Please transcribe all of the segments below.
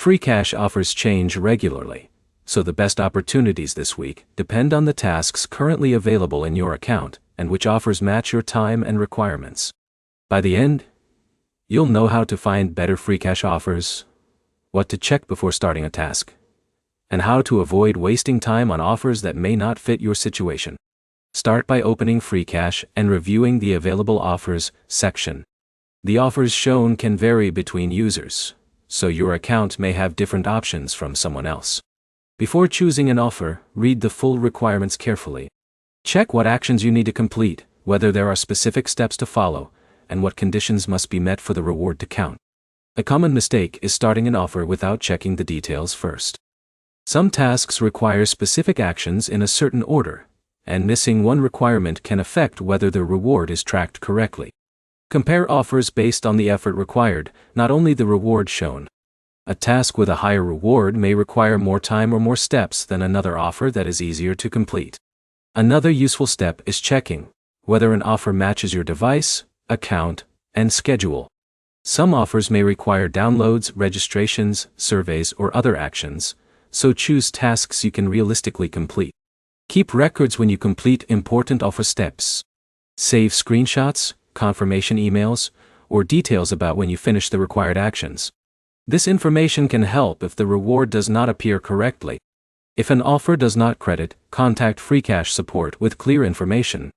Freecash offers change regularly, so the best opportunities this week depend on the tasks currently available in your account and which offers match your time and requirements. By the end, you'll know how to find better Freecash offers, what to check before starting a task, and how to avoid wasting time on offers that may not fit your situation. Start by opening Freecash and reviewing the Available Offers section. The offers shown can vary between users, so your account may have different options from someone else. Before choosing an offer, read the full requirements carefully. Check what actions you need to complete, whether there are specific steps to follow, and what conditions must be met for the reward to count. A common mistake is starting an offer without checking the details first. Some tasks require specific actions in a certain order, and missing one requirement can affect whether the reward is tracked correctly. Compare offers based on the effort required, not only the reward shown. A task with a higher reward may require more time or more steps than another offer that is easier to complete. Another useful step is checking whether an offer matches your device, account, and schedule. Some offers may require downloads, registrations, surveys, or other actions, so choose tasks you can realistically complete. Keep records when you complete important offer steps. Save screenshots, confirmation emails, or details about when you finish the required actions. This information can help if the reward does not appear correctly. If an offer does not credit, contact Freecash support with clear information.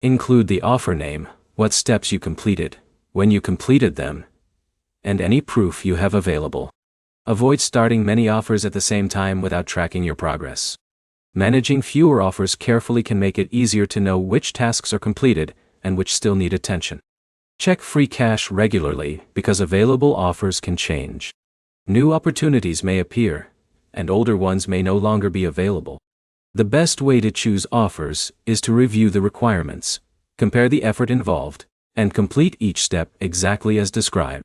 Include the offer name, what steps you completed, when you completed them, and any proof you have available. Avoid starting many offers at the same time without tracking your progress. Managing fewer offers carefully can make it easier to know which tasks are completed and which still need attention. Check Freecash regularly because available offers can change. New opportunities may appear, and older ones may no longer be available. The best way to choose offers is to review the requirements, compare the effort involved, and complete each step exactly as described.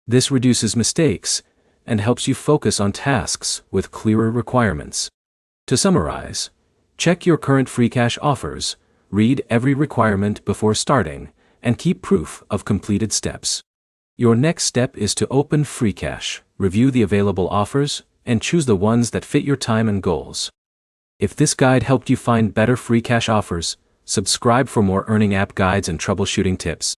This reduces mistakes and helps you focus on tasks with clearer requirements. To summarize, check your current Freecash offers, read every requirement before starting, and keep proof of completed steps. Your next step is to open Freecash, review the available offers, and choose the ones that fit your time and goals. If this guide helped you find better Freecash offers, subscribe for more earning app guides and troubleshooting tips.